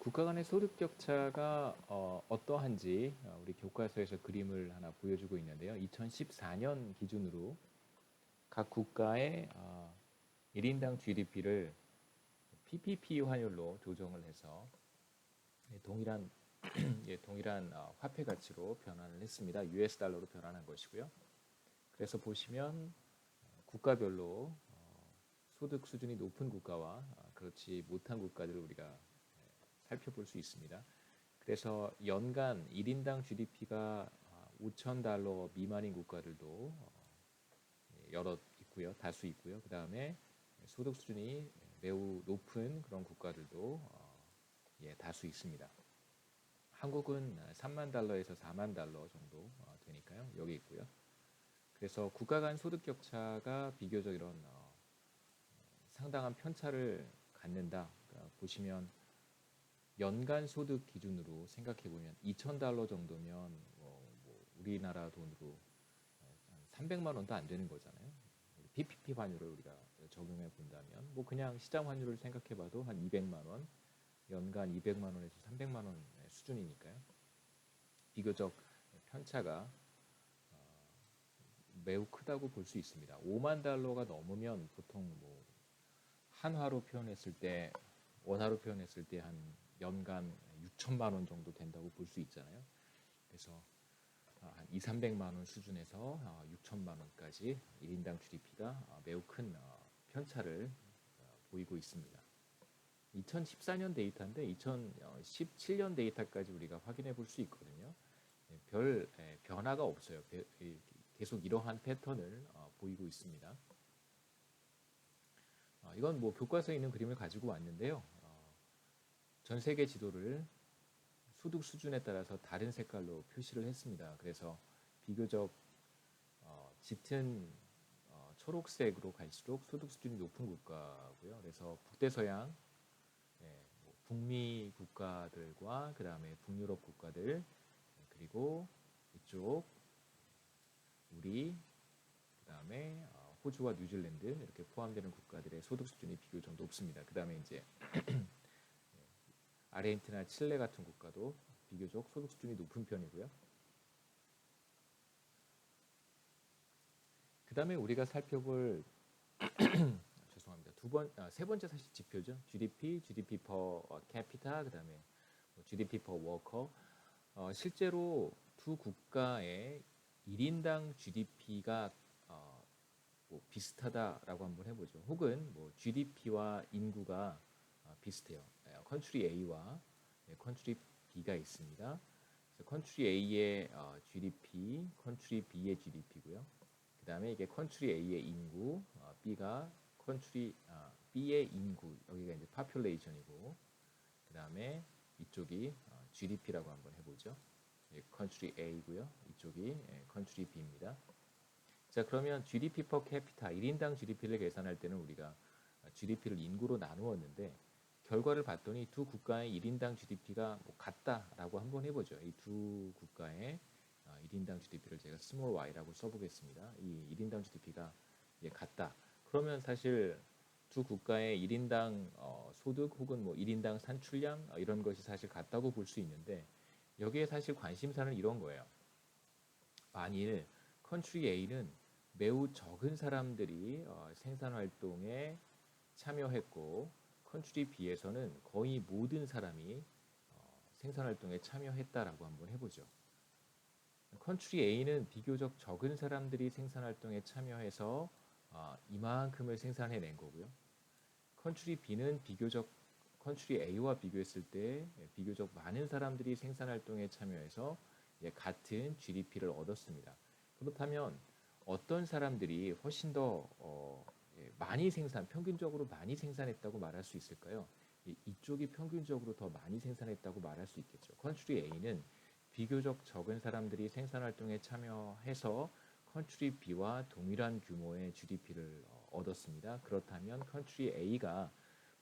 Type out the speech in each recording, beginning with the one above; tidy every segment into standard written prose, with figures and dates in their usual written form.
국가 간의 소득 격차가 어떠한지 우리 교과서에서 그림을 하나 보여주고 있는데요. 2014년 기준으로 각 국가의 1인당 GDP를 PPP 환율로 조정을 해서 동일한 동일한 화폐 가치로 변환을 했습니다. US 달러로 변환한 것이고요. 그래서 보시면 국가별로 소득 수준이 높은 국가와 그렇지 못한 국가들을 우리가 살펴볼 수 있습니다. 그래서 연간 1인당 GDP가 5,000달러 미만인 국가들도 여러 있고요. 다수 있고요. 그 다음에 소득 수준이 매우 높은 그런 국가들도 다수 있습니다. 한국은 3만 달러에서 4만 달러 정도 되니까요. 여기 있고요. 그래서 국가 간 소득 격차가 비교적 이런 상당한 편차를 갖는다. 그러니까 보시면 연간 소득 기준으로 생각해 보면 2,000달러 정도면 우리나라 돈으로 한 300만 원도 안 되는 거잖아요. PPP 환율을 우리가 적용해 본다면 그냥 시장 환율을 생각해 봐도 한 200만 원, 연간 200만 원에서 300만 원 수준이니까요. 비교적 편차가 매우 크다고 볼 수 있습니다. 5만 달러가 넘으면 보통 한화로 표현했을 때, 원화로 표현했을 때 한 연간 6천만 원 정도 된다고 볼 수 있잖아요. 그래서 한 2, 300만 원 수준에서 6천만 원까지 1인당 GDP가 매우 큰 편차를 보이고 있습니다. 2014년 데이터인데 2017년 데이터까지 우리가 확인해 볼 수 있거든요. 별 변화가 없어요. 계속 이러한 패턴을 보이고 있습니다. 이건 교과서에 있는 그림을 가지고 왔는데요. 전 세계 지도를 소득 수준에 따라서 다른 색깔로 표시를 했습니다. 그래서 비교적 짙은 초록색으로 갈수록 소득 수준이 높은 국가고요. 그래서 북대서양, 북미 국가들과 그 다음에 북유럽 국가들, 그리고 이쪽 우리, 그 다음에 호주와 뉴질랜드 이렇게 포함되는 국가들의 소득 수준이 비교적 높습니다. 그 다음에 이제 아르헨티나, 칠레 같은 국가도 비교적 소득 수준이 높은 편이고요. 그 다음에 우리가 살펴볼 죄송합니다. 세 번째 사실 지표죠. GDP, GDP per capita, 그 다음에 GDP per worker. 실제로 두 국가의 1인당 GDP가 비슷하다라고 한번 해보죠. 혹은 GDP와 인구가 비슷해요. 컨트리 A와 컨트리 B가 있습니다. 그래서 컨트리 A의 GDP, 컨트리 B의 GDP고요. 그 다음에 이게 컨트리 A의 인구, B가 컨트리 B의 인구, 여기가 이제 population이고, 그 다음에 이쪽이 GDP라고 한번 해보죠. 컨트리 A고요. 이쪽이 컨트리 B입니다. 자, 그러면 GDP per capita, 1인당 GDP를 계산할 때는 우리가 GDP를 인구로 나누었는데 결과를 봤더니 두 국가의 1인당 GDP가 같다라고 한번 해보죠. 이 두 국가의 1인당 GDP를 제가 small y라고 써보겠습니다. 이 1인당 GDP가 같다. 그러면 사실 두 국가의 1인당 소득 혹은 1인당 산출량 이런 것이 사실 같다고 볼 수 있는데 여기에 사실 관심사는 이런 거예요. 만일 컨트리 A는 매우 적은 사람들이 생산활동에 참여했고 컨트리 B에서는 거의 모든 사람이 생산활동에 참여했다라고 한번 해보죠. 컨트리 A는 비교적 적은 사람들이 생산활동에 참여해서 이만큼을 생산해낸 거고요. 컨트리 B는 비교적 컨트리 A와 비교했을 때 비교적 많은 사람들이 생산활동에 참여해서 같은 GDP를 얻었습니다. 그렇다면 어떤 사람들이 훨씬 더 많이 평균적으로 많이 생산했다고 말할 수 있을까요? 이쪽이 평균적으로 더 많이 생산했다고 말할 수 있겠죠. 컨트리 A는 비교적 적은 사람들이 생산활동에 참여해서 컨트리 B와 동일한 규모의 GDP를 얻었습니다. 그렇다면 컨트리 A가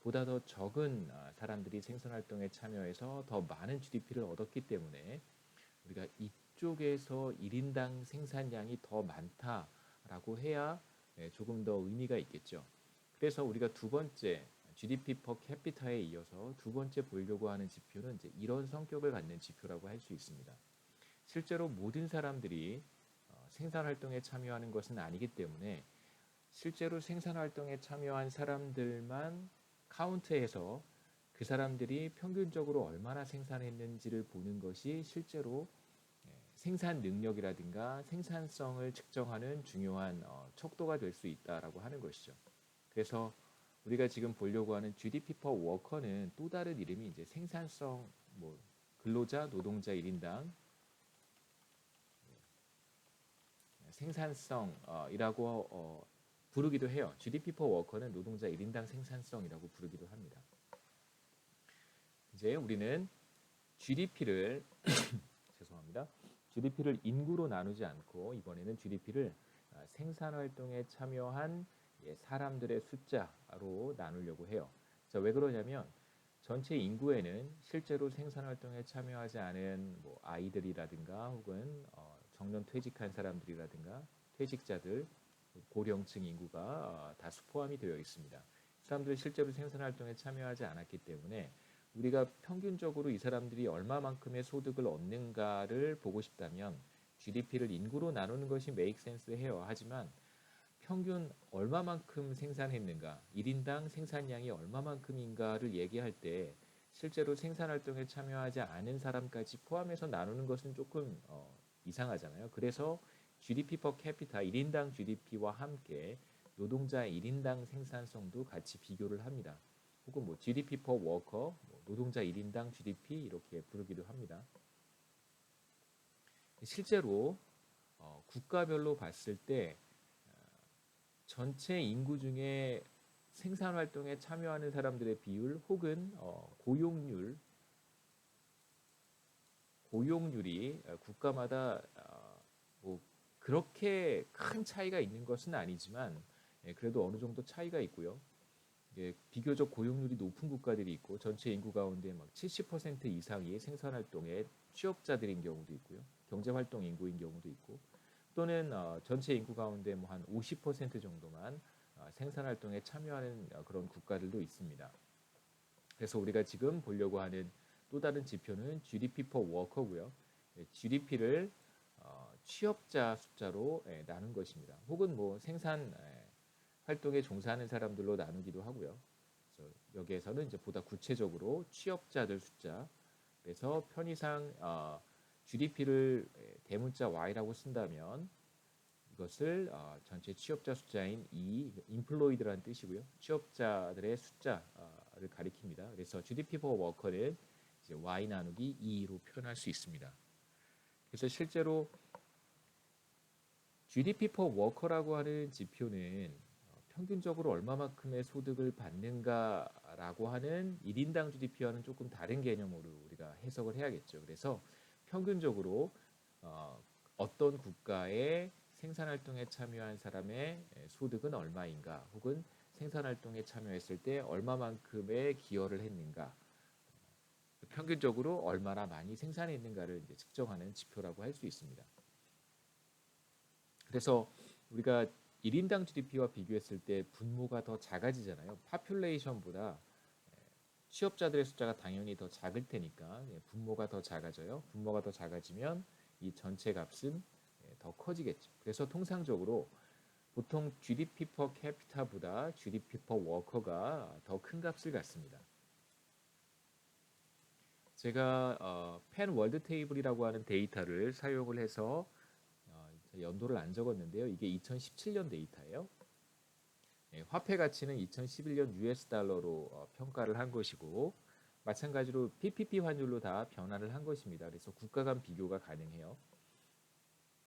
보다 더 적은 사람들이 생산활동에 참여해서 더 많은 GDP를 얻었기 때문에 우리가 이쪽에서 1인당 생산량이 더 많다라고 해야 조금 더 의미가 있겠죠. 그래서 우리가 두 번째 GDP per capita에 이어서 두 번째 보려고 하는 지표는 이제 이런 성격을 갖는 지표라고 할 수 있습니다. 실제로 모든 사람들이 생산 활동에 참여하는 것은 아니기 때문에 실제로 생산 활동에 참여한 사람들만 카운트해서 그 사람들이 평균적으로 얼마나 생산했는지를 보는 것이 실제로 생산 능력이라든가 생산성을 측정하는 중요한 척도가 될 수 있다라고 하는 것이죠. 그래서 우리가 지금 보려고 하는 GDP per worker는 또 다른 이름이 이제 생산성, 뭐 근로자, 노동자 1인당 생산성이라고 부르기도 해요. GDP per worker는 노동자 1인당 생산성이라고 부르기도 합니다. 이제 우리는 GDP를 죄송합니다. GDP를 인구로 나누지 않고 이번에는 GDP를 생산 활동에 참여한 사람들의 숫자로 나누려고 해요. 자, 왜 그러냐면 전체 인구에는 실제로 생산 활동에 참여하지 않은 뭐 아이들이라든가 혹은 정년 퇴직한 사람들이라든가 퇴직자들, 고령층 인구가 다수 포함이 되어 있습니다. 사람들이 실제로 생산 활동에 참여하지 않았기 때문에 우리가 평균적으로 이 사람들이 얼마만큼의 소득을 얻는가를 보고 싶다면 GDP를 인구로 나누는 것이 make sense 해요. 하지만 평균 얼마만큼 생산했는가, 1인당 생산량이 얼마만큼인가를 얘기할 때 실제로 생산활동에 참여하지 않은 사람까지 포함해서 나누는 것은 조금 이상하잖아요. 그래서 GDP per capita 1인당 GDP와 함께 노동자 1인당 생산성도 같이 비교를 합니다. 혹은 뭐 GDP per worker, 노동자 1인당 GDP 이렇게 부르기도 합니다. 실제로 국가별로 봤을 때 전체 인구 중에 생산 활동에 참여하는 사람들의 비율 혹은 고용률이 국가마다 뭐 그렇게 큰 차이가 있는 것은 아니지만 그래도 어느 정도 차이가 있고요. 비교적 고용률이 높은 국가들이 있고 전체 인구 가운데 막 70% 이상이 생산 활동에 취업자들인 경우도 있고요. 경제 활동 인구인 경우도 있고 또는 전체 인구 가운데 뭐 한 50% 정도만 생산 활동에 참여하는 그런 국가들도 있습니다. 그래서 우리가 지금 보려고 하는 또 다른 지표는 GDP per worker고요. GDP를 취업자 숫자로 나눈 것입니다. 혹은 뭐 생산 활동에 종사하는 사람들로 나누기도 하고요. 그래서 여기에서는 이제 보다 구체적으로 취업자들 숫자, 그래서 편의상 GDP를 대문자 Y라고 쓴다면 이것을 전체 취업자 숫자인 employed라는 뜻이고요. 취업자들의 숫자를 가리킵니다. 그래서 GDP per worker는 이제 Y 나누기 2로 표현할 수 있습니다. 그래서 실제로 GDP per worker라고 하는 지표는 평균적으로 얼마만큼의 소득을 받는가라고 하는 1인당 GDP와는 조금 다른 개념으로 우리가 해석을 해야겠죠. 그래서 평균적으로 어떤 국가의 생산활동에 참여한 사람의 소득은 얼마인가 혹은 생산활동에 참여했을 때 얼마만큼의 기여를 했는가 평균적으로 얼마나 많이 생산했는가를 이제 측정하는 지표라고 할 수 있습니다. 그래서 우리가 1인당 GDP와 비교했을 때 분모가 더 작아지잖아요. 파퓰레이션보다 취업자들의 숫자가 당연히 더 작을 테니까 분모가 더 작아져요. 분모가 더 작아지면 이 전체 값은 더 커지겠죠. 그래서 통상적으로 보통 GDP per capita보다 GDP per worker가 더 큰 값을 갖습니다. 제가 펜 월드 테이블이라고 하는 데이터를 사용을 해서 연도를 안 적었는데요. 이게 2017년 데이터예요. 화폐 가치는 2011년 US 달러로 평가를 한 것이고 마찬가지로 PPP 환율로 다 변화를 한 것입니다. 그래서 국가 간 비교가 가능해요.